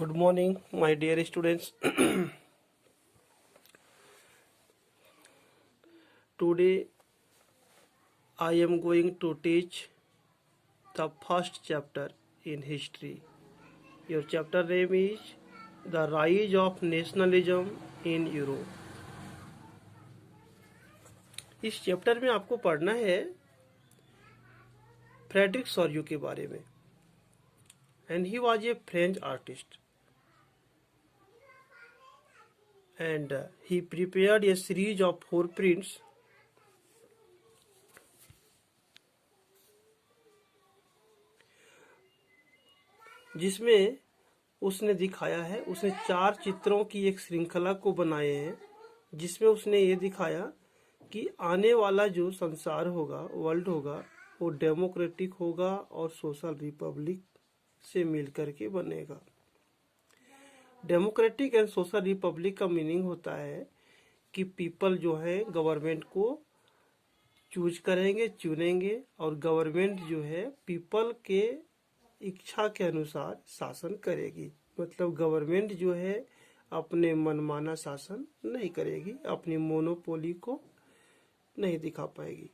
Good morning, my dear students. Today I am going to teach the first chapter in history. Your chapter name is The Rise of Nationalism in Europe. इस chapter में आपको पढ़ना है Frederick सॉर्यू के बारे में. And he was a French artist. And he prepared a series of 4 prints जिसमें उसने दिखाया है, उसने 4 चित्रों की एक श्रृंखला को बनाए हैं जिसमें उसने ये दिखाया कि आने वाला जो संसार होगा, वर्ल्ड होगा, वो डेमोक्रेटिक होगा और सोशल रिपब्लिक से मिलकर के बनेगा. डेमोक्रेटिक एंड सोशल रिपब्लिक का मीनिंग होता है कि पीपल जो है गवर्नमेंट को चूज करेंगे, चुनेंगे और गवर्नमेंट जो है पीपल के इच्छा के अनुसार शासन करेगी. मतलब गवर्नमेंट जो है अपने मनमाना शासन नहीं करेगी, अपनी मोनोपोली को नहीं दिखा पाएगी.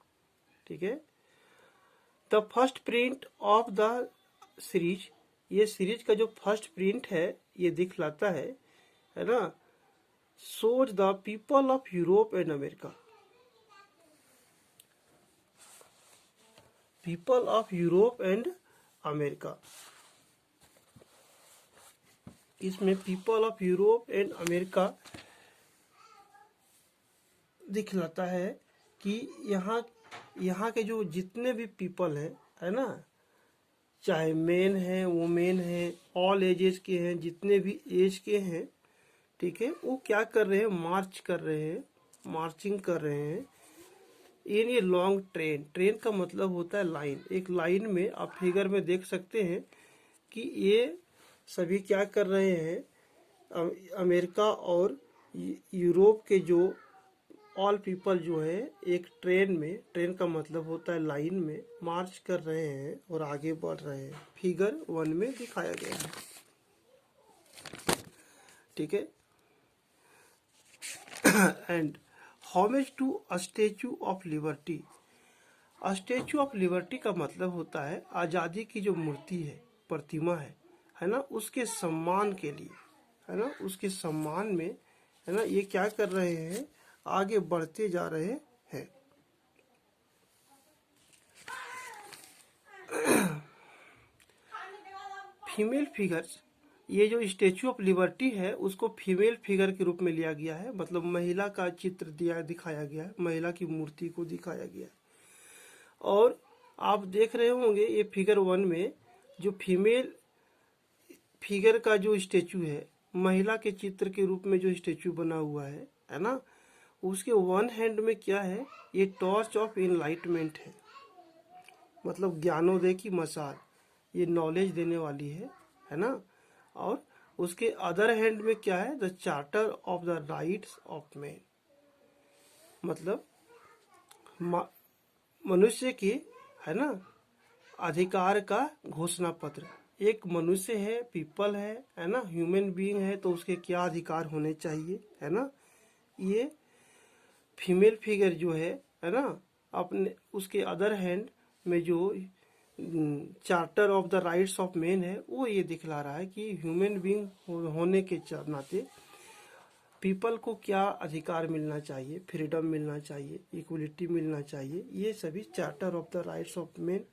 ठीक है. The first print of the series, ये सीरीज का जो फर्स्ट प्रिंट है ये दिखलाता है ना, shows the people of Europe and America. People of Europe and America, इसमें people of Europe and America दिखलाता है कि यहाँ के जो जितने भी पीपल हैं, है ना, चाहे मेन है, वुमेन है, ऑल एजेस के हैं, जितने भी एज के हैं, ठीक है, वो क्या कर रहे हैं, मार्च कर रहे हैं, मार्चिंग कर रहे हैं इन ये लॉन्ग ट्रेन. ट्रेन का मतलब होता है लाइन. एक लाइन में आप फिगर में देख सकते हैं कि ये सभी क्या कर रहे हैं, अमेरिका और यूरोप के जो ऑल पीपल जो है एक ट्रेन में, ट्रेन का मतलब होता है लाइन में मार्च कर रहे हैं और आगे बढ़ रहे हैं. फिगर 1 में दिखाया गया है. ठीक है. And homage to a Statue of Liberty. Statue of Liberty का मतलब होता है आज़ादी की जो मूर्ति है, प्रतिमा है ना, उसके सम्मान के लिए, है ना, उसके सम्मान में, है ना, ये क्या कर रहे हैं, आगे बढ़ते जा रहे हैं. फीमेल फिगर्स, ये जो स्टेचू ऑफ लिबर्टी है उसको फीमेल फिगर के रूप में लिया गया है. मतलब महिला का चित्र दिखाया गया है, महिला की मूर्ति को दिखाया गया है. और आप देख रहे होंगे ये फिगर 1 में जो फीमेल फिगर का जो स्टेचू है, महिला के चित्र के रूप में जो स्टेचू बना हुआ है ना, उसके 1 हैंड में क्या है, ये टॉर्च ऑफ इनलाइटमेंट है. मतलब ज्ञानोदय की मशाल, ये नॉलेज देने वाली है ना. और उसके अदर हैंड में क्या है, the charter of the rights of man. मतलब मनुष्य की, है ना, अधिकार का घोषणा पत्र. एक मनुष्य है, पीपल है ना, ह्यूमन बीइंग है, तो उसके क्या अधिकार होने चाहिए, है ना. ये फीमेल फिगर जो है ना, अपने उसके अदर हैंड में जो charter of the rights of man है, वो ये दिखला रहा है कि ह्यूमन बीइंग होने के नाते पीपल को क्या अधिकार मिलना चाहिए, फ्रीडम मिलना चाहिए, इक्वलिटी मिलना चाहिए. ये सभी charter of the rights of man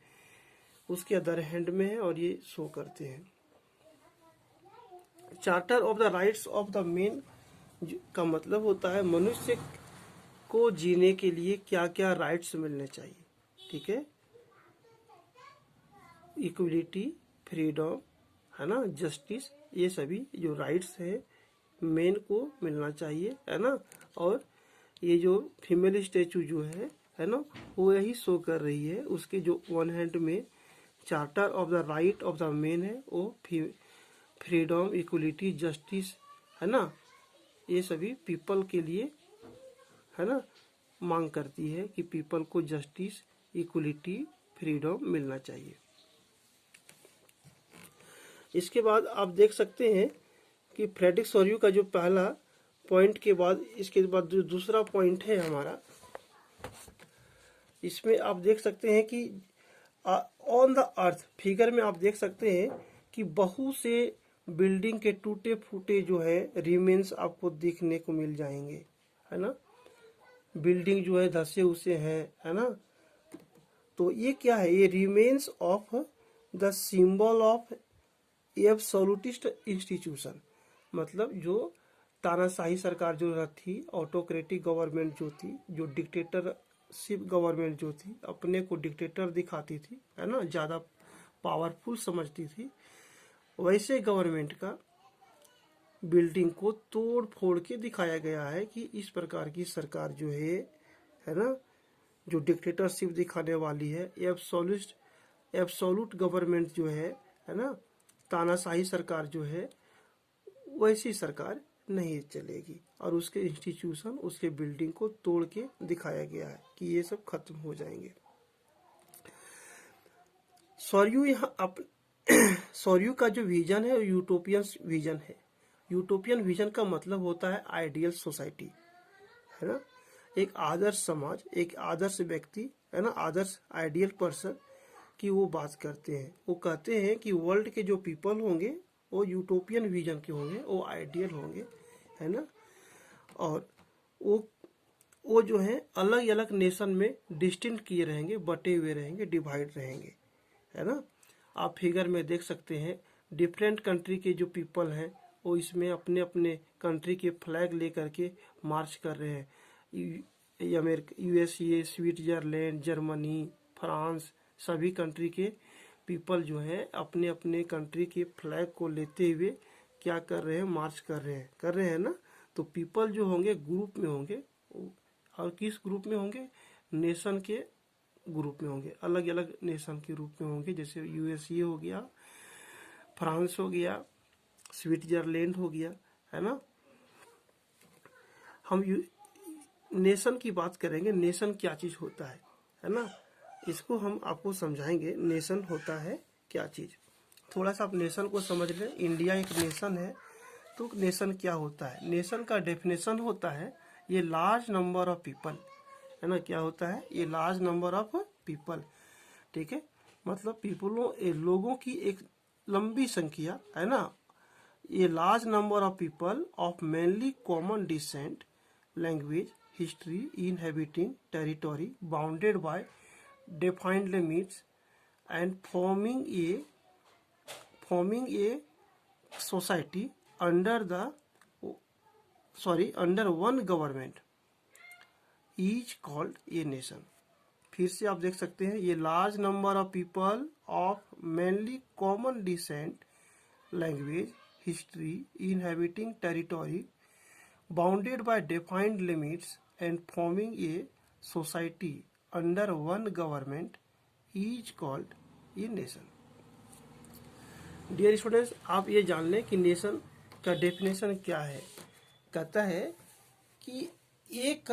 उसके अदर हैंड में है और ये शो करते हैं. Charter of the rights of the man का मतलब होता है मनुष्य को जीने के लिए क्या क्या राइट्स मिलने चाहिए. ठीक है. इक्वलिटी, फ्रीडम, है ना, जस्टिस, ये सभी जो राइट्स है मेन को मिलना चाहिए, है ना. और ये जो फीमेल स्टेचू जो है ना, वो यही शो कर रही है. उसके जो 1 हैंड में charter of the right of the main है, वो फ्रीडम, इक्वलिटी, जस्टिस, है ना, ये सभी पीपल के लिए, है ना, मांग करती है कि पीपल को जस्टिस, इक्वलिटी, फ्रीडम मिलना चाहिए. इसके बाद आप देख सकते हैं कि फ्रेडरिक सोर्यू का जो पहला पॉइंट के बाद इसके बाद जो दूसरा पॉइंट है हमारा, इसमें आप देख सकते हैं कि ऑन द अर्थ फिगर में आप देख सकते हैं कि बहुत से बिल्डिंग के टूटे फूटे जो है रिमेन्स आपको देखने को मिल जाएंगे, है ना। बिल्डिंग जो है धसे उसे हैं, है ना। तो ये क्या है, ये remains of the symbol of absolutist institution, मतलब जो तानाशाही सरकार जो थी, ऑटोक्रेटिक गवर्नमेंट जो थी, जो डिक्टेटरशिप गवर्नमेंट जो थी, अपने को डिक्टेटर दिखाती थी, है ना, ज़्यादा पावरफुल समझती थी, वैसे गवर्नमेंट का बिल्डिंग को तोड़ फोड़ के दिखाया गया है कि इस प्रकार की सरकार जो है ना, जो डिक्टेटरशिप दिखाने वाली है, एब्सोल्यूट गवर्नमेंट जो है ना, तानाशाही सरकार जो है, वैसी सरकार नहीं चलेगी। और उसके इंस्टीट्यूशन, उसके बिल्डिंग को तोड़ के दिखाया गया है कि ये सब खत्म हो जाएंगे। सोर्यू यहाँ सोर्यू का जो विजन है यूटोपियन विजन है। यूटोपियन विजन का मतलब होता है आइडियल सोसाइटी, है ना, एक आदर्श समाज, एक आदर्श व्यक्ति, है ना, आदर्श आइडियल पर्सन की वो बात करते हैं। वो कहते हैं कि वर्ल्ड के जो पीपल होंगे वो यूटोपियन विजन के होंगे, वो आइडियल होंगे, है ना। और वो जो है अलग अलग नेशन में डिस्टिंक्ट किए रहेंगे, बटे हुए रहेंगे, डिवाइड रहेंगे, है ना। आप फिगर में देख सकते हैं डिफरेंट कंट्री के जो पीपल हैं वो इसमें अपने अपने कंट्री के फ्लैग लेकर के मार्च कर रहे हैं। America, USA, Switzerland, Germany, France, सभी कंट्री के पीपल जो हैं अपने अपने कंट्री के फ्लैग को लेते हुए क्या कर रहे हैं, मार्च कर रहे हैं ना। तो पीपल जो होंगे ग्रुप में होंगे, और किस ग्रुप में होंगे, नेशन के ग्रुप में होंगे, अलग अलग नेशन के रूप में होंगे। जैसे यूएसए हो गया, फ्रांस हो गया, स्विट्जरलैंड हो गया, है ना। हम नेशन की बात करेंगे, नेशन क्या चीज होता है ना, इसको हम आपको समझाएंगे नेशन होता है क्या चीज। थोड़ा सा आप नेशन को समझ लें। इंडिया एक नेशन है, तो नेशन क्या होता है, नेशन का डेफिनेशन होता है ये लार्ज नंबर ऑफ पीपल, है ना। क्या होता है, ये लार्ज नंबर ऑफ पीपल, ठीक है, मतलब लोगों की एक लंबी संख्या, है ना। ये large number of people of mainly common descent, language, history, inhabiting territory bounded by defined limits and forming a society under one government is called a nation। फिर से आप देख सकते हैं, ये large number of people of mainly common descent, language, history, inhabiting territory bounded by defined limits and forming a society under one government is called a nation. Dear students, आप ये जान लें कि नेशन का डेफिनेशन क्या है। कहता है कि एक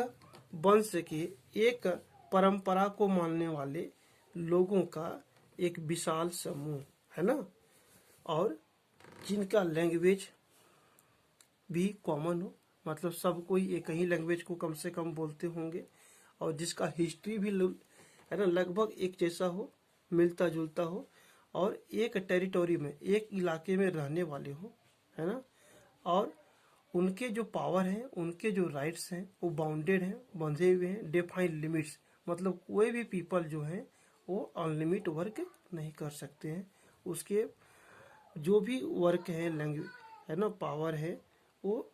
वंश के, एक परंपरा को मानने वाले लोगों का एक विशाल समूह, है ना, और जिनका लैंग्वेज भी कॉमन हो, मतलब सब कोई एक ही लैंग्वेज को कम से कम बोलते होंगे, और जिसका हिस्ट्री भी है ना लगभग एक जैसा हो, मिलता जुलता हो, और एक टेरिटोरी में, एक इलाके में रहने वाले हो, है ना। और उनके जो पावर हैं, उनके जो राइट्स हैं वो बाउंडेड हैं, बंधे हुए हैं, डिफाइंड लिमिट्स, मतलब कोई भी पीपल जो है वो अनलिमिट वर्क नहीं कर सकते हैं। उसके जो भी वर्क है, लैंग्वेज, है ना, पावर है, वो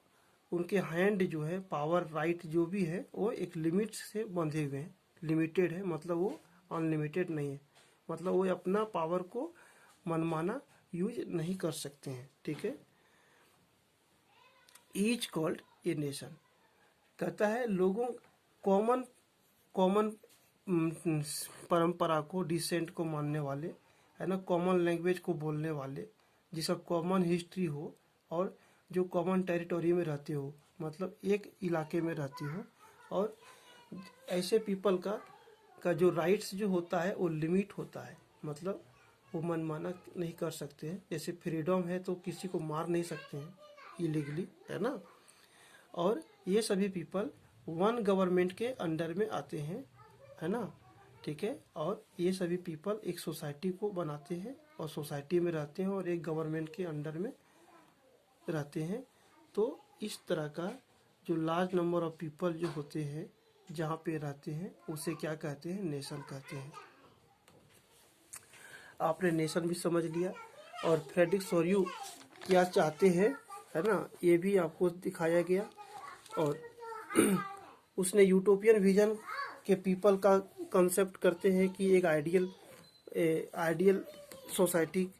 उनके हैंड जो है, पावर राइट जो भी है वो एक लिमिट से बंधे हुए हैं, लिमिटेड है, मतलब वो अनलिमिटेड नहीं है, मतलब वो अपना पावर को मनमाना यूज नहीं कर सकते हैं, ठीक है। ईच कॉल्ड ए नेशन, कहता है लोगों कॉमन कॉमन परंपरा को, डिसेंट को मानने वाले, है ना, कॉमन लैंग्वेज को बोलने वाले, जिसका कॉमन हिस्ट्री हो, और जो कॉमन टेरिटोरी में रहते हो, मतलब एक इलाके में रहते हो, और ऐसे पीपल का जो राइट्स जो होता है वो लिमिट होता है, मतलब वो मनमाना नहीं कर सकते हैं। जैसे फ्रीडम है तो किसी को मार नहीं सकते हैं, इलीगली, है ना। और ये सभी पीपल वन गवर्नमेंट के अंडर में आते हैं, है ना, ठीक है। और ये सभी पीपल एक सोसाइटी को बनाते हैं और सोसाइटी में रहते हैं और एक गवर्नमेंट के अंडर में रहते हैं। तो इस तरह का जो लार्ज नंबर ऑफ पीपल जो होते हैं जहाँ पे रहते हैं उसे क्या कहते हैं, नेशन कहते हैं। आपने नेशन भी समझ लिया और फ्रेडरिक सोर्यू क्या चाहते हैं, है ना, ये भी आपको दिखाया गया। और उसने यूटोपियन विजन के पीपल का कंसेप्ट करते हैं कि एक आइडियल सोसाइटी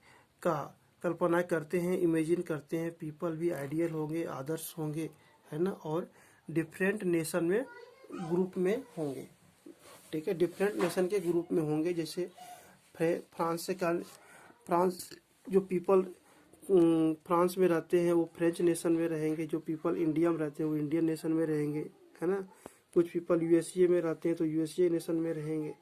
का कल्पना करते हैं, इमेजिन करते हैं, पीपल भी आइडियल होंगे, आदर्श होंगे, है ना, और डिफरेंट नेशन में ग्रुप में होंगे, ठीक है, डिफरेंट नेशन के ग्रुप में होंगे। जैसे फ्रांस जो पीपल फ्रांस में रहते हैं वो फ्रेंच नेशन में रहेंगे, जो पीपल इंडिया में रहते हैं वो इंडियन नेशन में रहेंगे, है ना। कुछ पीपल यूएसए में रहते हैं तो यूएसए नेशन में रहेंगे।